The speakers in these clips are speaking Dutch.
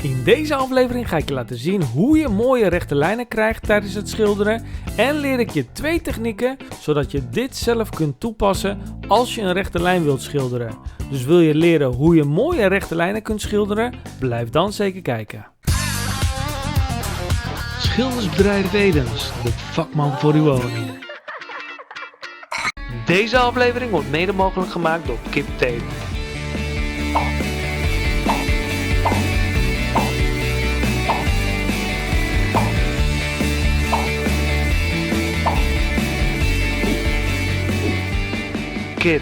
In deze aflevering ga ik je laten zien hoe je mooie rechte lijnen krijgt tijdens het schilderen en leer ik je 2 technieken zodat je dit zelf kunt toepassen als je een rechte lijn wilt schilderen. Dus wil je leren hoe je mooie rechte lijnen kunt schilderen? Blijf dan zeker kijken. Schildersbedrijf Edens, de vakman voor uw woning. Deze aflevering wordt mede mogelijk gemaakt door Kip Tape. Kip,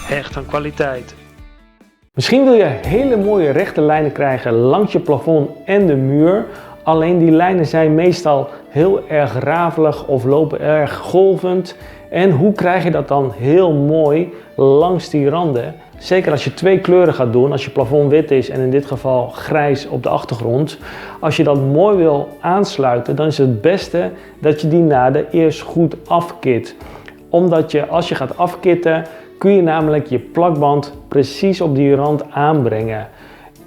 echt van kwaliteit. Misschien wil je hele mooie rechte lijnen krijgen langs je plafond en de muur. Alleen die lijnen zijn meestal heel erg rafelig of lopen erg golvend. En hoe krijg je dat dan heel mooi langs die randen? Zeker als je 2 kleuren gaat doen, als je plafond wit is en in dit geval grijs op de achtergrond. Als je dat mooi wil aansluiten, dan is het beste dat je die naden eerst goed afkit. Omdat je, als je gaat afkitten, kun je namelijk je plakband precies op die rand aanbrengen.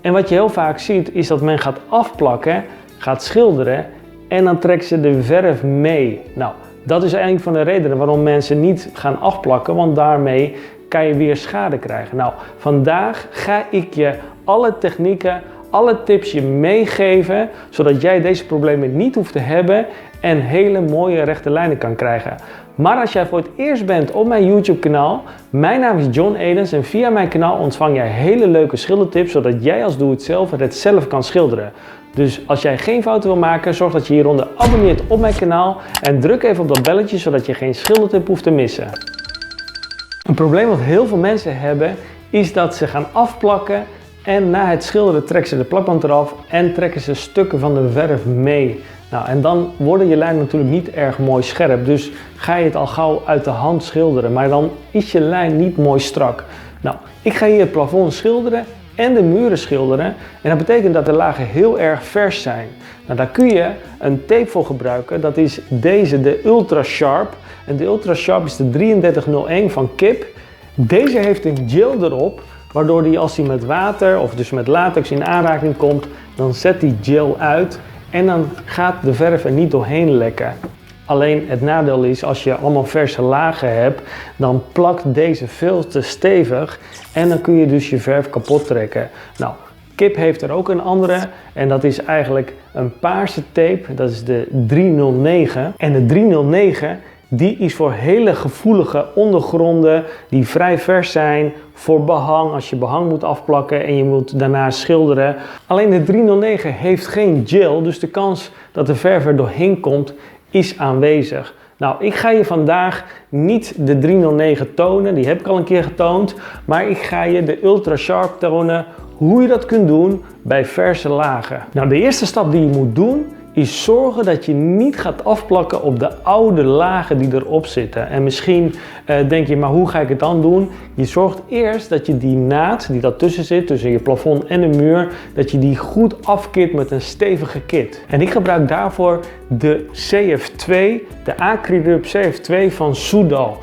En wat je heel vaak ziet, is dat men gaat afplakken, gaat schilderen en dan trekt ze de verf mee. Nou, dat is een van de redenen waarom mensen niet gaan afplakken, want daarmee kan je weer schade krijgen. Nou, vandaag ga ik je alle technieken, alle tips je meegeven, zodat jij deze problemen niet hoeft te hebben en hele mooie rechte lijnen kan krijgen. Maar als jij voor het eerst bent op mijn YouTube kanaal, mijn naam is John Edens en via mijn kanaal ontvang jij hele leuke schildertips, zodat jij als doe-het-zelver het zelf kan schilderen. Dus als jij geen fouten wil maken, zorg dat je hieronder abonneert op mijn kanaal en druk even op dat belletje, zodat je geen schildertip hoeft te missen. Een probleem wat heel veel mensen hebben, is dat ze gaan afplakken en na het schilderen trekken ze de plakband eraf en trekken ze stukken van de verf mee. Nou, en dan worden je lijnen natuurlijk niet erg mooi scherp, dus ga je het al gauw uit de hand schilderen, maar dan is je lijn niet mooi strak. Nou, ik ga hier het plafond schilderen en de muren schilderen en dat betekent dat de lagen heel erg vers zijn. Nou, daar kun je een tape voor gebruiken, dat is deze, de Ultra Sharp. En de Ultra Sharp is de 3301 van Kip. Deze heeft een gel erop, waardoor die als die met water of dus met latex in aanraking komt, dan zet die gel uit en dan gaat de verf er niet doorheen lekken. Alleen het nadeel is, als je allemaal verse lagen hebt, dan plakt deze veel te stevig en dan kun je dus je verf kapot trekken. Nou, Kip heeft er ook een andere en dat is eigenlijk een paarse tape, dat is de 309. En de 309 die is voor hele gevoelige ondergronden die vrij vers zijn, voor behang, als je behang moet afplakken en je moet daarna schilderen. Alleen de 309 heeft geen gel, dus de kans dat de verf er doorheen komt is aanwezig. Nou, ik ga je vandaag niet de 309 tonen, die heb ik al een keer getoond, maar ik ga je de Ultra Sharp tonen hoe je dat kunt doen bij verse lagen. Nou, de eerste stap die je moet doen is zorgen dat je niet gaat afplakken op de oude lagen die erop zitten. En misschien denk je, maar hoe ga ik het dan doen? Je zorgt eerst dat je die naad die daartussen zit, tussen je plafond en de muur, dat je die goed afkit met een stevige kit. En ik gebruik daarvoor de CF2, de Acryrub CF2 van Soudal.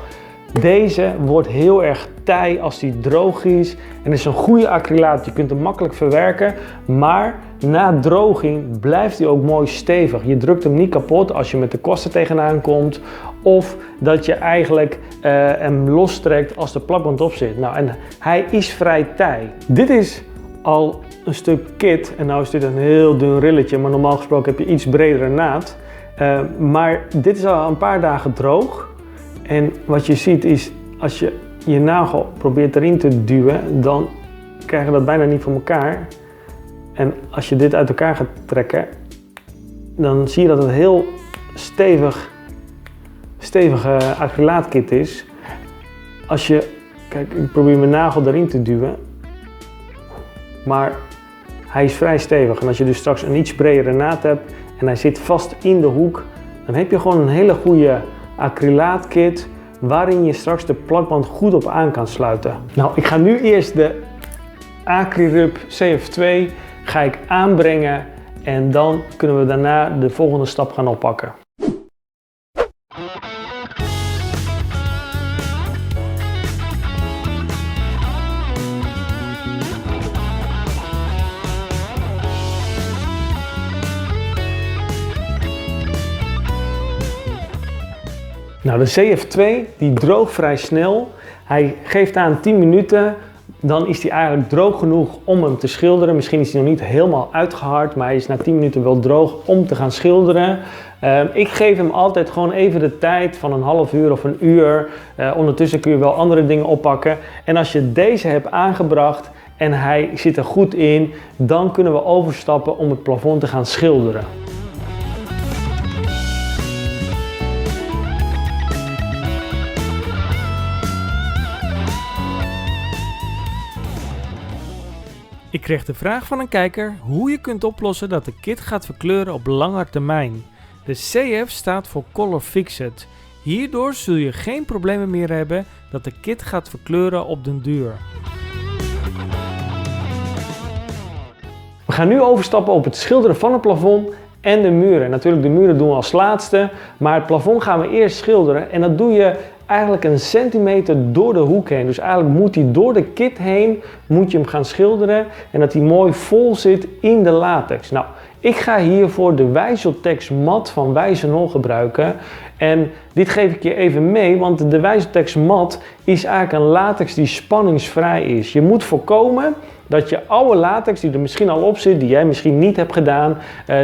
Deze wordt heel erg taai als die droog is en is een goede acrylaat. Je kunt hem makkelijk verwerken, maar na droging blijft hij ook mooi stevig. Je drukt hem niet kapot als je met de kwasten tegenaan komt of dat je eigenlijk hem lostrekt als de plakband op zit. Nou, en hij is vrij taai. Dit is al een stuk kit en nou is dit een heel dun rilletje, maar normaal gesproken heb je iets bredere naad. Maar dit is al een paar dagen droog. En wat je ziet is, als je je nagel probeert erin te duwen, dan krijg je dat bijna niet voor elkaar. En als je dit uit elkaar gaat trekken, dan zie je dat het een heel stevige acrylaatkit is. Als je, kijk, ik probeer mijn nagel erin te duwen, maar hij is vrij stevig. En als je dus straks een iets bredere naad hebt en hij zit vast in de hoek, dan heb je gewoon een hele goede acrylaatkit waarin je straks de plakband goed op aan kan sluiten. Nou, ik ga nu eerst de Acryrub CF2 ga ik aanbrengen en dan kunnen we daarna de volgende stap gaan oppakken. Nou, de CF2 die droogt vrij snel. Hij geeft aan 10 minuten. Dan is hij eigenlijk droog genoeg om hem te schilderen. Misschien is hij nog niet helemaal uitgehard, maar hij is na 10 minuten wel droog om te gaan schilderen. Ik geef hem altijd gewoon even de tijd van een half uur of een uur. Ondertussen kun je wel andere dingen oppakken. En als je deze hebt aangebracht en hij zit er goed in, dan kunnen we overstappen om het plafond te gaan schilderen. Ik kreeg de vraag van een kijker hoe je kunt oplossen dat de kit gaat verkleuren op lange termijn. De CF staat voor Color Fixed. Hierdoor zul je geen problemen meer hebben dat de kit gaat verkleuren op den duur. We gaan nu overstappen op het schilderen van het plafond en de muren. Natuurlijk, de muren doen we als laatste, maar het plafond gaan we eerst schilderen en dat doe je eigenlijk een centimeter door de hoek heen. Dus eigenlijk moet hij door de kit heen, moet je hem gaan schilderen en dat hij mooi vol zit in de latex. Nou, ik ga hiervoor de Wijzeltex mat van Wijzenol gebruiken. En dit geef ik je even mee, want de Wijzeltex mat is eigenlijk een latex die spanningsvrij is. Je moet voorkomen dat je oude latex die er misschien al op zit, die jij misschien niet hebt gedaan,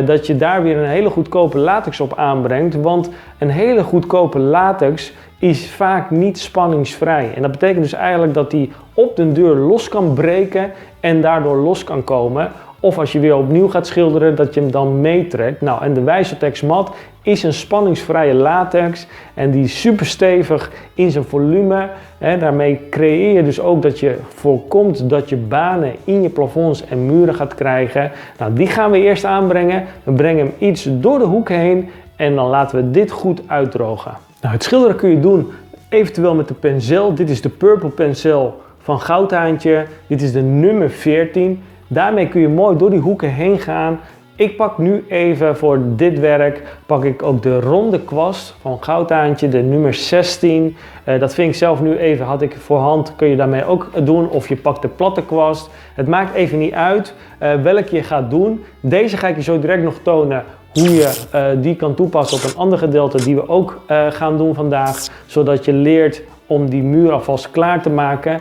dat je daar weer een hele goedkope latex op aanbrengt. Want een hele goedkope latex is vaak niet spanningsvrij. En dat betekent dus eigenlijk dat die op den duur los kan breken en daardoor los kan komen. Of als je weer opnieuw gaat schilderen, dat je hem dan meetrekt. Nou, en de Wijzeltex mat is een spanningsvrije latex en die is super stevig in zijn volume. Daarmee creëer je dus ook dat je voorkomt dat je banen in je plafonds en muren gaat krijgen. Nou, die gaan we eerst aanbrengen. We brengen hem iets door de hoek heen en dan laten we dit goed uitdrogen. Nou, het schilderen kun je doen eventueel met de penseel. Dit is de Purple penseel van Goudhaantje. Dit is de nummer 14. Daarmee kun je mooi door die hoeken heen gaan. Ik pak nu even voor dit werk, pak ik ook de ronde kwast van Goudhaantje, de nummer 16. Dat vind ik zelf nu even, had ik voorhand, kun je daarmee ook doen. Of je pakt de platte kwast. Het maakt even niet uit welke je gaat doen. Deze ga ik je zo direct nog tonen hoe je die kan toepassen op een ander gedeelte die we ook gaan doen vandaag. Zodat je leert om die muur alvast klaar te maken.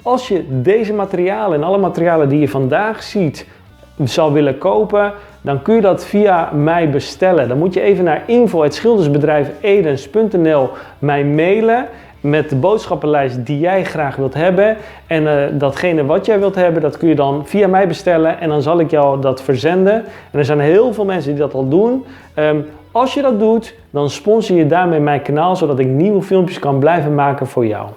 Als je deze materialen en alle materialen die je vandaag ziet zou willen kopen, dan kun je dat via mij bestellen. Dan moet je even naar info@schildersbedrijfedens.nl mij mailen met de boodschappenlijst die jij graag wilt hebben. En datgene wat jij wilt hebben, dat kun je dan via mij bestellen en dan zal ik jou dat verzenden. En er zijn heel veel mensen die dat al doen. Als je dat doet, dan sponsor je daarmee mijn kanaal, zodat ik nieuwe filmpjes kan blijven maken voor jou.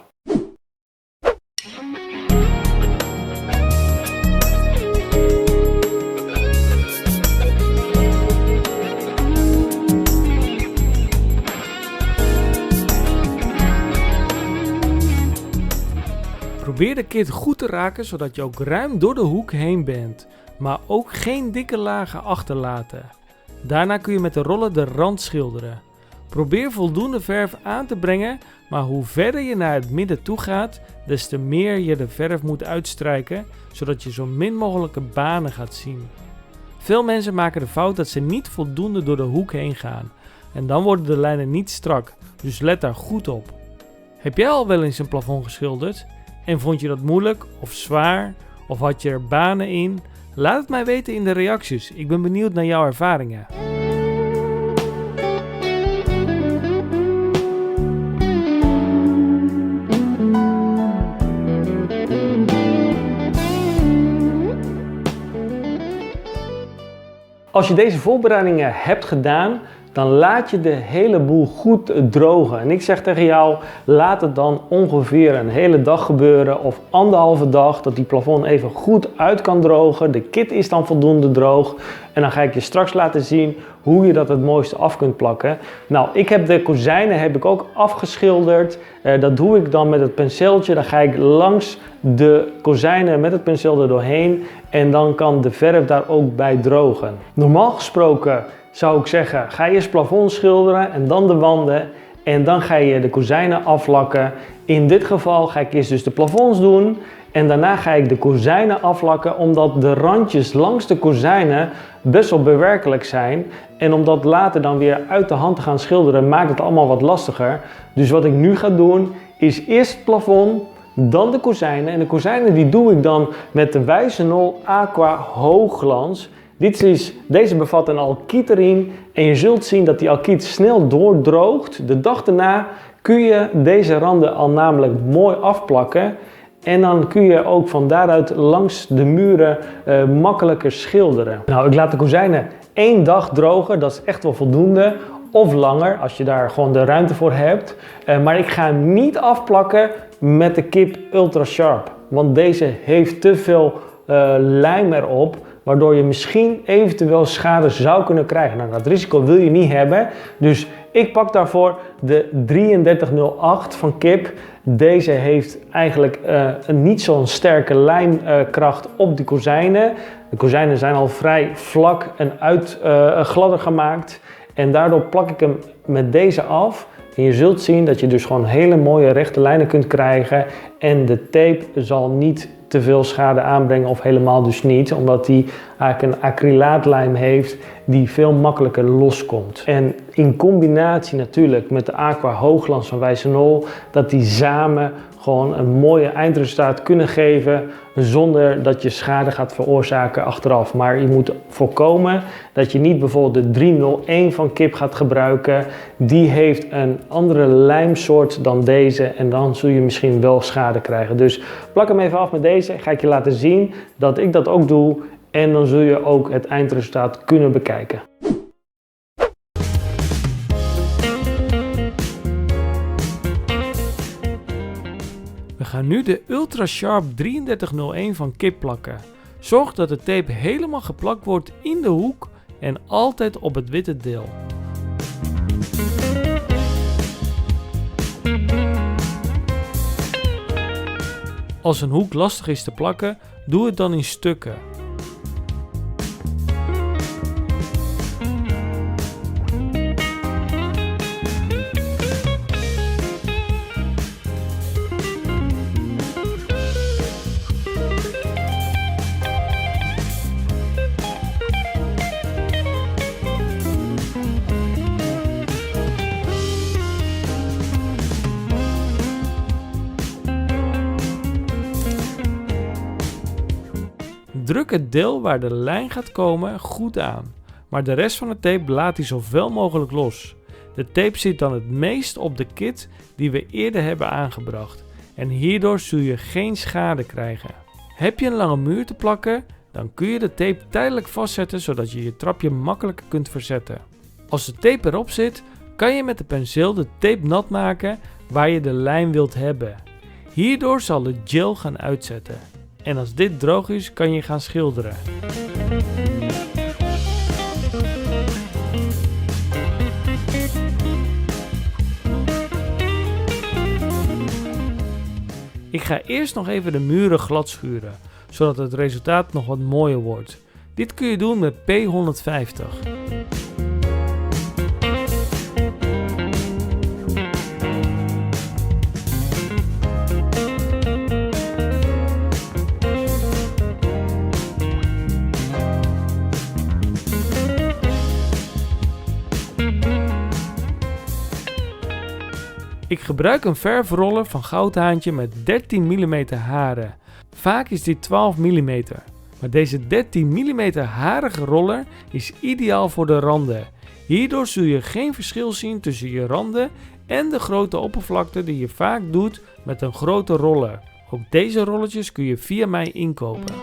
Probeer de kit goed te raken zodat je ook ruim door de hoek heen bent, maar ook geen dikke lagen achterlaten. Daarna kun je met de roller de rand schilderen. Probeer voldoende verf aan te brengen, maar hoe verder je naar het midden toe gaat, des te meer je de verf moet uitstrijken, zodat je zo min mogelijke banen gaat zien. Veel mensen maken de fout dat ze niet voldoende door de hoek heen gaan en dan worden de lijnen niet strak, dus let daar goed op. Heb jij al wel eens een plafond geschilderd? En vond je dat moeilijk of zwaar? Of had je er banen in? Laat het mij weten in de reacties. Ik ben benieuwd naar jouw ervaringen. Als je deze voorbereidingen hebt gedaan, dan laat je de hele boel goed drogen. En ik zeg tegen jou, laat het dan ongeveer een hele dag gebeuren of anderhalve dag, dat die plafond even goed uit kan drogen. De kit is dan voldoende droog. En dan ga ik je straks laten zien hoe je dat het mooiste af kunt plakken. Nou, ik heb de kozijnen ook afgeschilderd. Dat doe ik dan met het penseeltje. Dan ga ik langs de kozijnen met het penseel er doorheen. En dan kan de verf daar ook bij drogen. Normaal gesproken zou ik zeggen, ga eerst plafond schilderen en dan de wanden. En dan ga je de kozijnen aflakken. In dit geval ga ik eerst dus de plafonds doen. En daarna ga ik de kozijnen aflakken, omdat de randjes langs de kozijnen best wel bewerkelijk zijn. En om dat later dan weer uit de hand te gaan schilderen, maakt het allemaal wat lastiger. Dus wat ik nu ga doen, is eerst het plafond, dan de kozijnen. En de kozijnen die doe ik dan met de Wijzenol Aqua Hoogglans. Deze bevat een alkiet erin. En je zult zien dat die alkiet snel doordroogt. De dag daarna kun je deze randen al namelijk mooi afplakken. En dan kun je ook van daaruit langs de muren makkelijker schilderen. Nou, ik laat de kozijnen 1 dag drogen. Dat is echt wel voldoende. Of langer, als je daar gewoon de ruimte voor hebt. Maar ik ga hem niet afplakken met de Kip Ultra Sharp. Want deze heeft te veel lijm erop. Waardoor je misschien eventueel schade zou kunnen krijgen. Nou, dat risico wil je niet hebben. Dus ik pak daarvoor de 3308 van Kip. Deze heeft eigenlijk niet zo'n sterke lijmkracht op de kozijnen. De kozijnen zijn al vrij vlak en gladder gemaakt. En daardoor plak ik hem met deze af. En je zult zien dat je dus gewoon hele mooie rechte lijnen kunt krijgen. En de tape zal niet te veel schade aanbrengen of helemaal dus niet. Omdat die eigenlijk een acrylaatlijm heeft die veel makkelijker loskomt. En in combinatie natuurlijk met de Aqua Hoogglans van Wijzenol, dat die samen gewoon een mooie eindresultaat kunnen geven zonder dat je schade gaat veroorzaken achteraf. Maar je moet voorkomen dat je niet bijvoorbeeld de 301 van Kip gaat gebruiken. Die heeft een andere lijmsoort dan deze en dan zul je misschien wel schade krijgen. Dus plak hem even af met deze. Ga ik je laten zien dat ik dat ook doe en dan zul je ook het eindresultaat kunnen bekijken. We gaan nu de Ultra Sharp 3301 van Kip plakken. Zorg dat de tape helemaal geplakt wordt in de hoek en altijd op het witte deel. Als een hoek lastig is te plakken, doe het dan in stukken. Druk het deel waar de lijn gaat komen goed aan, maar de rest van de tape laat hij zoveel mogelijk los. De tape zit dan het meest op de kit die we eerder hebben aangebracht en hierdoor zul je geen schade krijgen. Heb je een lange muur te plakken, dan kun je de tape tijdelijk vastzetten zodat je je trapje makkelijker kunt verzetten. Als de tape erop zit, kan je met de penseel de tape nat maken waar je de lijn wilt hebben. Hierdoor zal de gel gaan uitzetten. En als dit droog is, kan je gaan schilderen. Ik ga eerst nog even de muren glad schuren, zodat het resultaat nog wat mooier wordt. Dit kun je doen met P150. Ik gebruik een verfroller van Goudhaantje met 13 mm haren. Vaak is dit 12 mm. Maar deze 13 mm harige roller is ideaal voor de randen. Hierdoor zul je geen verschil zien tussen je randen en de grote oppervlakte die je vaak doet met een grote roller. Ook deze rolletjes kun je via mij inkopen.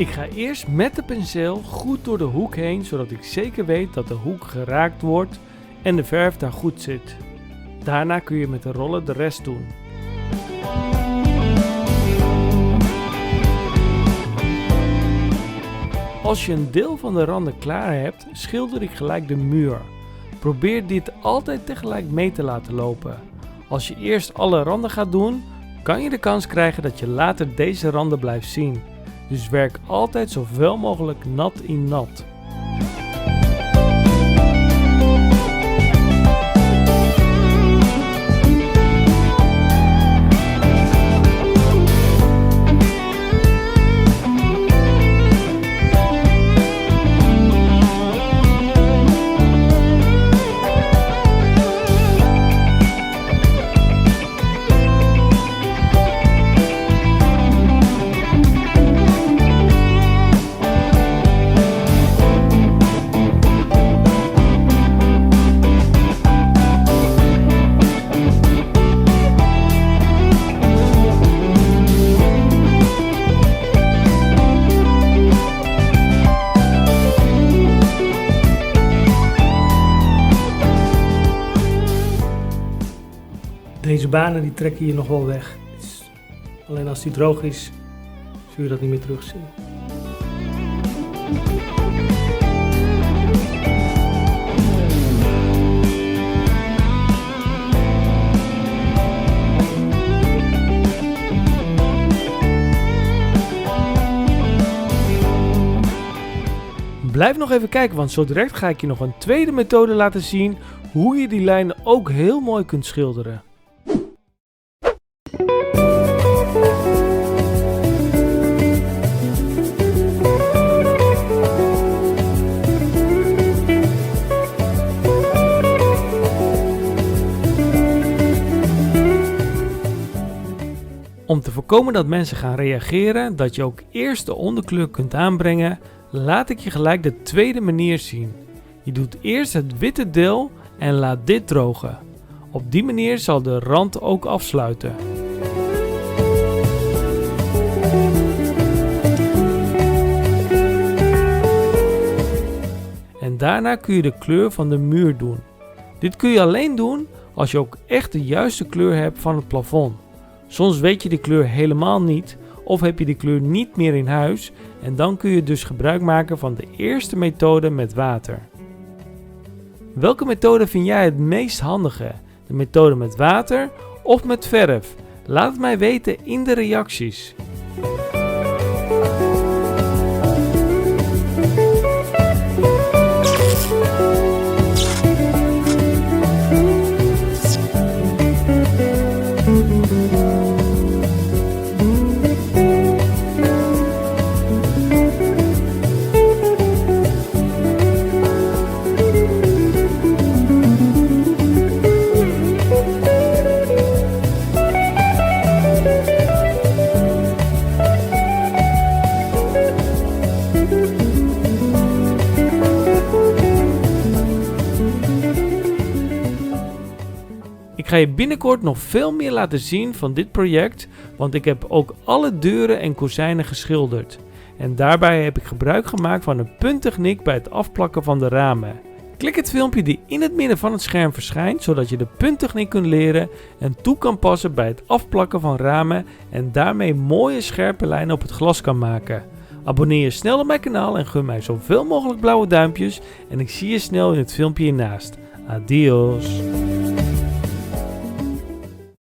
Ik ga eerst met de penseel goed door de hoek heen, zodat ik zeker weet dat de hoek geraakt wordt en de verf daar goed zit. Daarna kun je met de roller de rest doen. Als je een deel van de randen klaar hebt, schilder ik gelijk de muur. Probeer dit altijd tegelijk mee te laten lopen. Als je eerst alle randen gaat doen, kan je de kans krijgen dat je later deze randen blijft zien. Dus werk altijd zoveel mogelijk nat in nat. Deze banen die trekken hier nog wel weg. Dus alleen als die droog is, zul je dat niet meer terugzien. Blijf nog even kijken, want zo direct ga ik je nog een tweede methode laten zien hoe je die lijnen ook heel mooi kunt schilderen. Om te voorkomen dat mensen gaan reageren dat je ook eerst de onderkleur kunt aanbrengen, laat ik je gelijk de tweede manier zien. Je doet eerst het witte deel en laat dit drogen. Op die manier zal de rand ook afsluiten. En daarna kun je de kleur van de muur doen. Dit kun je alleen doen als je ook echt de juiste kleur hebt van het plafond. Soms weet je de kleur helemaal niet of heb je de kleur niet meer in huis en dan kun je dus gebruik maken van de eerste methode met water. Welke methode vind jij het meest handige? De methode met water of met verf? Laat het mij weten in de reacties. Ik ga je binnenkort nog veel meer laten zien van dit project, want ik heb ook alle deuren en kozijnen geschilderd. En daarbij heb ik gebruik gemaakt van een punttechniek bij het afplakken van de ramen. Klik het filmpje die in het midden van het scherm verschijnt, zodat je de punttechniek kunt leren en toe kan passen bij het afplakken van ramen en daarmee mooie scherpe lijnen op het glas kan maken. Abonneer je snel op mijn kanaal en gun mij zoveel mogelijk blauwe duimpjes en ik zie je snel in het filmpje hiernaast. Adios!